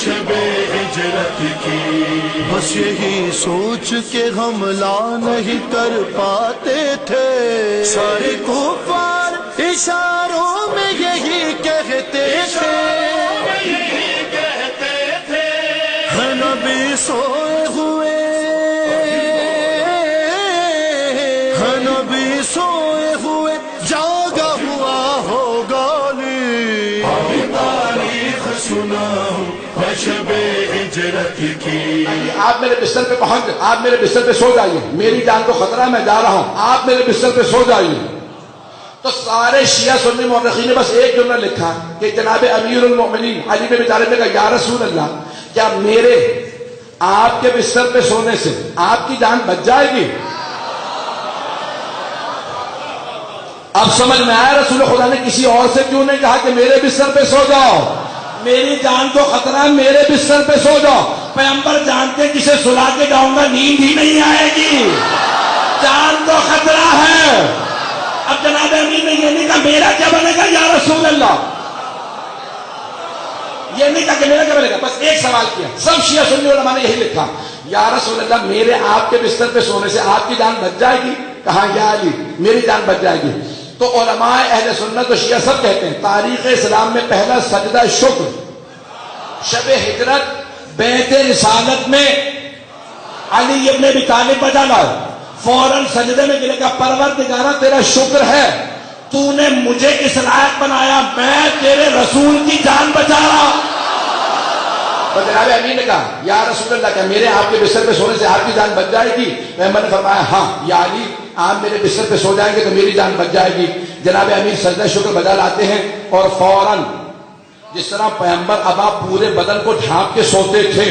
شب ہجرت کی، بس یہی سوچ کے حملہ نہیں کر پاتے تھے، سارے کفار اشاروں میں یہی کہتے تھے، نبی سوئے ہوئے، نبی سوئے ہوئے جاگا ہوا ہوگا علی، تاریخ سناؤ شب ہجرت کی۔ آپ میرے بستر پہ پہنچ، آپ میرے بستر پہ سو جائیے، میری جان کو خطرہ ہے، میں جا رہا ہوں، آپ میرے بستر پہ سو جائیے۔ تو سارے شیعہ سنی مورخین نے بس ایک جملہ لکھا کہ جناب امیر المؤمنین علی بن ابی طالب نے کہا یا رسول اللہ، کیا میرے آپ کے بستر پہ سونے سے آپ کی جان بچ جائے گی؟ اب سمجھ میں آیا رسول خدا نے کسی اور سے کیوں نہیں کہا کہ میرے بستر پہ سو جاؤ، میری جان کو خطرہ ہے، میرے بستر پہ سو جاؤ۔ پیغمبر جانتے جسے سلا کے جاؤں گا نیند ہی نہیں آئے گی، جان کو خطرہ ہے۔ اب جناب امیر نے یہ نہیں کہا میرا کیا بنے گا یا رسول اللہ، یہ نہیں کہا کہ میرا کیا بنے گا، بس ایک سوال کیا۔ سب شیعہ سنی علماء نے یہی لکھا یا رسول اللہ میرے آپ کے بستر پہ سونے سے آپ کی جان بچ جائے گی؟ کہا یا علی میری جان بچ جائے گی۔ تو علماء اہل سنت و شیعہ سب کہتے ہیں تاریخ اسلام میں پہلا سجدہ شکر شب ہجرت بیعت رسالت میں علی ابن ابی طالب بجا لائے، فوراً سجدے میں گرے گا پروردگارہ تیرا شکر ہے تو نے مجھے اس لائق بنایا، میں تیرے رسول کی جان بچا رہا۔ تو جناب امیر نے کہا یا رسول اللہ کیا میرے آپ کے بستر پہ سونے سے آپ کی جان بچ جائے گی؟ پیغمبر نے فرمایا ہاں یا علی آپ میرے بستر پہ سو جائیں گے تو میری جان بچ جائے گی۔ جناب امیر سجدہ شکر بجا لاتے ہیں اور فوراً جس طرح پیغمبر ابا پورے بدن کو ڈھانپ کے سوتے تھے،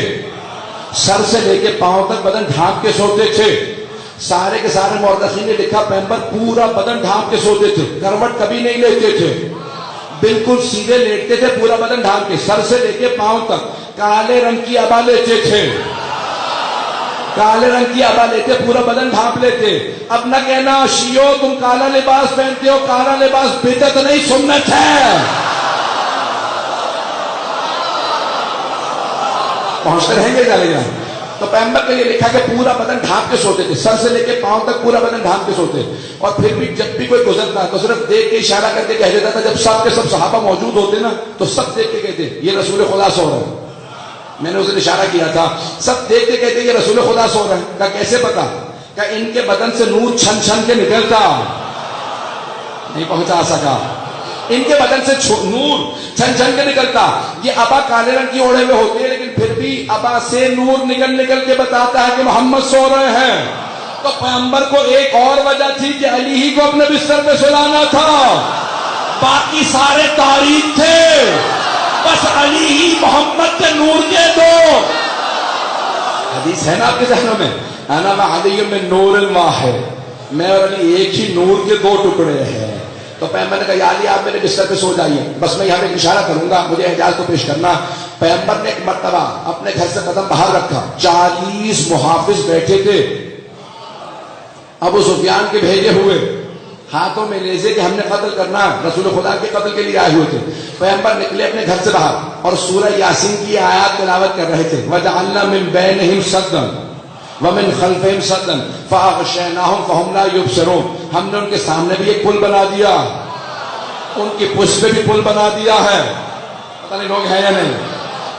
سر سے لے کے پاؤں تک بدن ڈھانپ کے سوتے تھے، سارے کے سارے مورخین نے لکھا پیغمبر پورا بدن ڈھانپ کے سوتے تھے، کروٹ کبھی نہیں لیتے تھے، بالکل سیدھے لیٹتے تھے، پورا بدن ڈھانپ کے سر سے لے کے پاؤں تک۔ کالے رنگ کی ابا لیتے تھے، کالے رنگ کی ابا لیتے، پورا بدن ڈھانپ لیتے۔ اب نہ کہنا شیعو تم کالا لباس پہنتے ہو، کالا لباس بدعت نہیں سنت ہے۔ پہنچتے رہیں گے جا لے۔ تو پیغمبر نے یہ لکھا کہ پورا بدن ڈھانپ کے سوتے تھے، سر سے لے کے پاؤں تک پورا بدن ڈھانپ کے سوتے، اور پھر بھی جب بھی کوئی گزرتا تو صرف دیکھ کے اشارہ کر کے کہہ دیتا تھا۔ جب سب کے سب صحابہ موجود ہوتے نا تو سب دیکھ کے کہتے یہ رسول خدا سو رہا ہے۔ میں نے اسے اشارہ کیا تھا، سب دیکھ کے کہتے یہ رسول خدا سو رہا ہے۔ کہا کیسے پتا؟ کہ ان کے بدن سے نور چھن چھن کے نکلتا، نہیں پہنچا سکا، ان کے بدن سے نور چھن چھن کے نکلتا۔ یہ ابا کالے رنگ کی اوڑھے ہوئے ہوتے ہیں لیکن پھر بھی ابا سے نور نکل نکل کے بتاتا ہے کہ محمد سو رہے ہیں۔ تو پیغمبر کو ایک اور وجہ تھی کہ علی ہی کو اپنے بستر پہ سلانا تھا، باقی سارے تاریخ تھے، بس علی ہی محمد کے نور کے دو۔ حدیث ہے نا آپ کے ذہنوں میں، انا وعلی من نور واحد، میں اور علی ایک ہی نور کے دو ٹکڑے ہیں۔ تو پیغمبر نے کہا یا علی آپ میرے بستر پہ سو جائیے، بس میں یہاں ایک اشارہ کروں گا، مجھے اعجاز کو پیش کرنا۔ پیغمبر نے ایک مرتبہ اپنے گھر سے قدم باہر رکھا، 40 محافظ بیٹھے تھے، ابو سفیان کے بھیجے ہوئے، ہاتھوں میں نیزے کہ ہم نے قتل کرنا ہے، رسول خدا کے قتل کے لیے آئے ہوئے تھے۔ پیغمبر نکلے اپنے گھر سے باہر اور سورہ یاسین کی آیات تلاوت کر رہے تھے، وَجَعَلْنَا مِن بَيْنِهِمْ سَدًّا وَمِن خَلْفِهِمْ سَدًّا فَأَغْشَيْنَاهُمْ فَهُمْ لَا يُبْصِرُونَ، ہم نے ان کے سامنے بھی ایک پل بنا دیا، ان کی پشت پہ بھی پل بنا دیا ہے، پتہ نہیں لوگ ہیں یا نہیں۔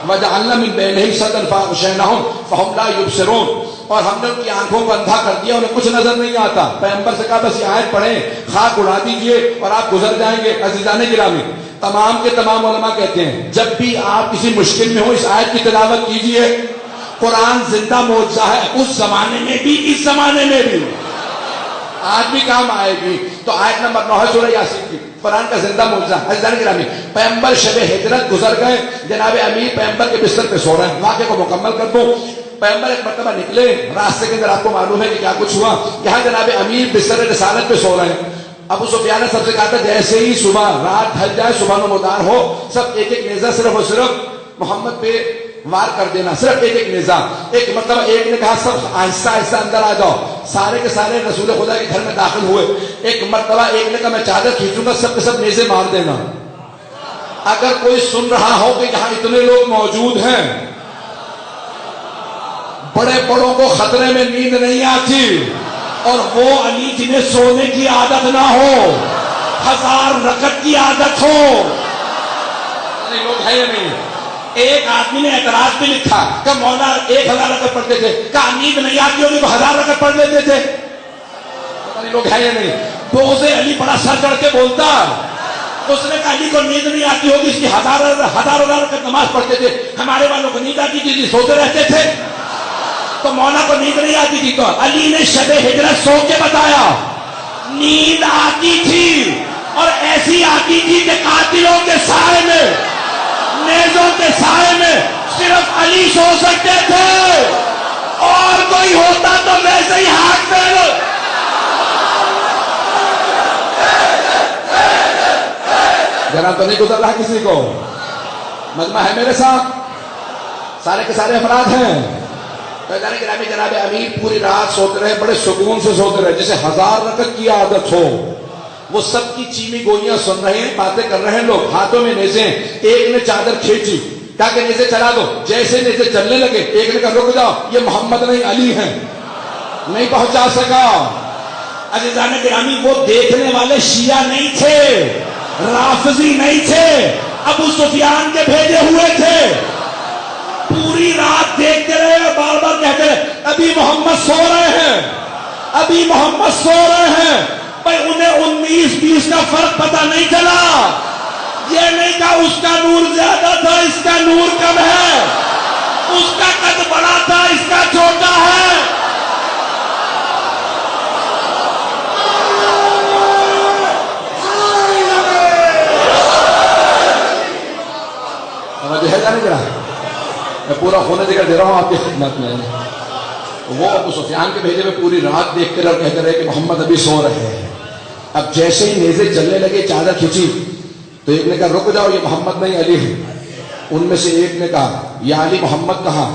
وَجَعَلْنَا مِن بَيْنِهِمْ سَدًّا فَأَغْشَيْنَاهُمْ فَهُمْ لَا يُبْصِرُونَ، اور ہم نے ان کی آنکھوں کو اندھا کر دیا، انہیں کچھ نظر نہیں آتا۔ پیغمبر سے کہا بس یہ آیت پڑھیں، خاک اڑا دیجئے اور آپ گزر جائیں گے۔ عزیزان گرامی، تمام کے تمام علماء کہتے ہیں جب بھی آپ کسی مشکل میں ہو اس آیت کی تلاوت کیجئے، قرآن زندہ معجزہ ہے، اس زمانے میں بھی اس زمانے میں بھی، آج بھی کام آئے گی۔ تو آیت نمبر 9 ہے سورہ یاسین کی، قرآن کا زندہ معجزہ۔ عزیزان گرامی، پیغمبر شب ہجرت گزر گئے، جناب امیر پیغمبر کے بستر پہ سو رہے ہیں۔ واقعے کو مکمل کر دو، پیغمبر ایک مرتبہ نکلے، راستے کے اندر آپ کو معلوم ہے کہ کیا کچھ ہوا، یہاں جناب امیر بستر رسالت پہ سو رہے ہیں۔ ابو سفیان نے سب سے کہا تھا جیسے ہی صبح رات ڈھل جائے، صبح نمودار ہو، سب ایک ایک نیزہ صرف اور صرف محمد پہ وار کر دینا، صرف ایک ایک نیزہ۔ ایک مرتبہ ایک نے کہا سب آہستہ آہستہ اندر آ جاؤ، سارے کے سارے رسول خدا کے گھر میں داخل ہوئے۔ ایک مرتبہ ایک نے کہا میں چادر کھینچوں گا، سب کے سب نیزے مار دینا۔ اگر کوئی سن رہا ہو کہ یہاں اتنے لوگ موجود ہیں، بڑے بڑوں کو خطرے میں نیند نہیں آتی، اور وہ علی جنہیں سونے کی عادت نہ ہو، 1000 رکعت کی عادت ہو، لوگ ہے یا نہیں؟ ایک آدمی نے اعتراض بھی لکھا کہ مولا 1000 رکعت پڑھتے تھے، کہا نیند نہیں آتی ہوگی تو 1000 رکعت پڑھ لیتے تھے، لوگ ہے یا نہیں؟ بغض علی بڑا سر چڑھ کے بولتا، اس نے کہا علی کو نیند نہیں آتی ہوگی، اس کی ہزار رکعت نماز پڑھتے تھے، ہمارے والوں کو نیند آتی تھی، سوتے رہتے تھے، تو مولا کو نیند نہیں آتی تھی، تو علی نے شب ہجرت سو کے بتایا نیند آتی تھی، اور ایسی آتی تھی کہ قاتلوں کے سائے میں، نیزوں کے سائے میں صرف علی سو سکتے تھے، اور کوئی ہوتا تو ویسے ہی ہاتھ پھیرو۔ ذرا تو نہیں گزر رہا کسی کو؟ مجمع ہے میرے ساتھ؟ سارے کے سارے افراد ہیں؟ جناب امیر پوری رات سوتے رہے، بڑے سکون سے سوتے رہے، جسے 1000 رکعت کی عادت ہو۔ وہ سب کی چیمی گوئیاں سن رہے ہیں، باتیں کر رہے ہیں، لوگ ہاتھوں میں نیزے، ایک نے چادر کھینچی، کہا کہ نیزے چلا دو، جیسے نیزے چلنے لگے ایک نے کہا رک جاؤ، یہ محمد نہیں علی ہیں، نہیں پہنچا سکا۔ عزیزان گرامی، وہ دیکھنے والے شیعہ نہیں تھے، رافضی نہیں تھے، ابو سفیان کے بھیجے ہوئے تھے، پوری رات دیکھتے رہے اور بار بار کہتے رہے ابھی محمد سو رہے ہیں، ابھی محمد سو رہے ہیں۔ بھائی انہیں 19-20 کا فرق پتہ نہیں چلا، یہ نہیں کہا اس کا نور زیادہ تھا اس کا نور کم ہے، اس کا قد بڑا تھا اس کا چھوٹا ہے۔ سمجھ ہے جانے ذرا، میں پورا ہونے ذکر دے رہا ہوں آپ کی خدمت میں۔ وہ ابو سفیان کے بھیجے میں پوری رات دیکھتے رہے اور کہتے رہے کہ محمد ابھی سو رہے ہیں۔ اب جیسے ہی نیزے چلنے لگے، چادر کھینچی، تو ایک نے کہا رک جاؤ، یہ محمد نہیں علی ہے۔ ان میں سے ایک نے کہا یا علی محمد کہاں؟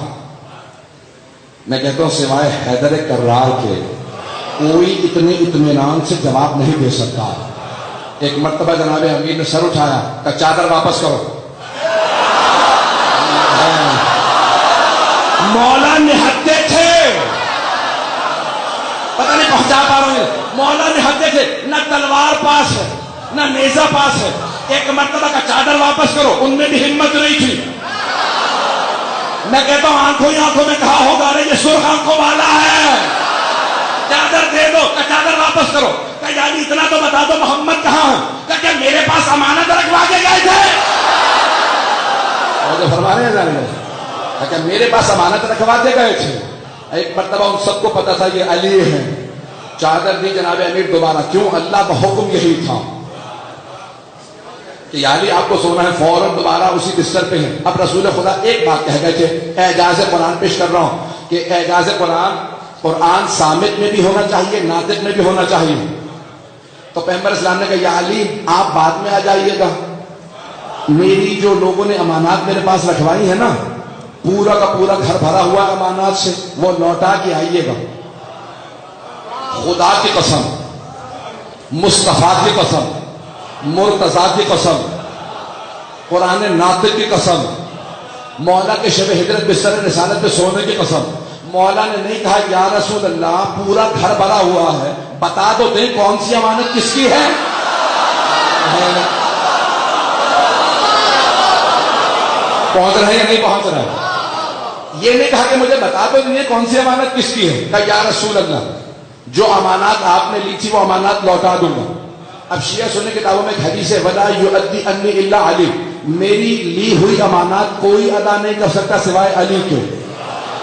میں کہتا ہوں سوائے حیدر کرار کے کوئی اتنے اطمینان سے جواب نہیں دے سکتا۔ ایک مرتبہ جناب امیر نے سر اٹھایا، کہا چادر واپس کرو۔ مولا نہتے تھے، پتہ نہیں پہنچا پا رہا ہوں، مولا نہتے تھے، نہ تلوار پاس ہے نہ نیزہ پاس ہے۔ ایک مرتبہ کا چادر واپس کرو، ان میں بھی ہمت نہیں تھی۔ میں کہتا ہوں آنکھوں ہی آنکھوں میں کہا ہوگا ارے یہ سرخ آنکھوں والا ہے، چادر دے دو، کہ چادر واپس کرو۔ کہ یعنی اتنا تو بتا دو محمد کہاں ہے؟ کہ میرے پاس امانت رکھوا کے گئے تھے، اور جو فرما رہے ہیں کہ میرے پاس امانت رکھوا کے گئے تھے۔ ایک مرتبہ ان سب کو پتا تھا یہ علی ہیں، چادر دی جناب امیر دوبارہ، کیوں؟ اللہ کا حکم یہی تھا کہ علی آپ کو سونا ہے، فوراً دوبارہ اسی بستر پہ ہیں۔ اب رسول خدا ایک بات کہہ گئے تھے، اعجاز قرآن پیش کر رہا ہوں کہ اعجاز قرآن صامت میں بھی ہونا چاہیے، ناطق میں بھی ہونا چاہیے۔ تو پیغمبر اسلام نے کہا یا علی آپ بعد میں آ جائیے گا، میری جو لوگوں نے امانات میرے پاس رکھوائی ہے نا، پورا کا پورا گھر بھرا ہوا امانات سے، وہ لوٹا کے آئیے گا۔ خدا کی قسم، مصطفیٰ کی قسم، مرتضیٰ کی قسم، قرآن ناطق کی قسم، مولا کے شب ہجرت بستر رسالت پہ سونے کی قسم، مولا نے نہیں کہا یا رسول اللہ پورا گھر بھرا ہوا ہے، بتا تو دیں کون سی امانت کس کی ہے۔ پہنچ رہے یا نہیں پہنچ رہے؟ یہ نہیں کہا کہ مجھے بتا دو یہ کون سی امانت کس کی ہے، کہا یا رسول اللہ جو امانات آپ نے لی تھی وہ امانات لوٹا دوں گا۔ اب شیعہ سننے کتابوں میں حدیث ہے ولا یؤدی انی الا علی، میری لی ہوئی امانات کوئی ادا نہیں کر سکتا سوائے علی کے،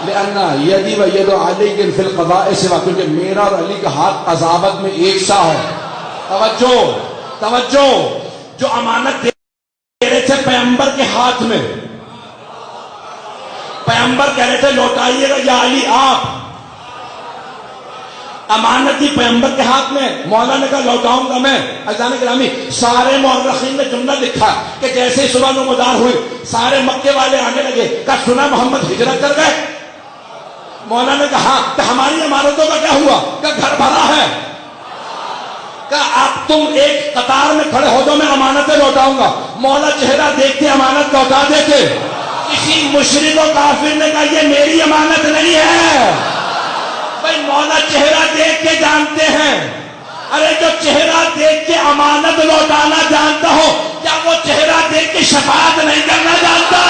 لأن یدی و ید علی فی القضاء سوا، کیونکہ میرا اور علی کا ہاتھ قضاوت میں ایک سا ہے۔ توجہ توجہ، جو امانت دے رہے تھے پیغمبر کے ہاتھ میں، پیغمبر کہہ رہے تھے لوٹائیے گا یا علی آپ، امانت تھی پیغمبر کے ہاتھ میں، مولا نے کہا لوٹاؤں گا میں۔ عزیزان گرامی سارے مورخین نے جملہ لکھا کہ جیسے ہی صبح نمودار ہوئی سارے مکے والے آنے لگے، کہا سنا محمد ہجرت کر گئے؟ مولا نے کہا کہ ہماری امانتوں کا کیا ہوا؟ کہ گھر بھرا ہے۔ کہ آپ تم ایک قطار میں کھڑے ہو جاؤ، میں امانتیں لوٹاؤں گا۔ مولا چہرہ دیکھ کے امانت لوٹا دیتے۔ کسی مشرک و کافر نے کہا یہ میری امانت نہیں ہے، بھائی مولا چہرہ دیکھ کے جانتے ہیں۔ ارے جو چہرہ دیکھ کے امانت لوٹانا جانتا ہو، کیا وہ چہرہ دیکھ کے شفاعت نہیں کرنا جانتا؟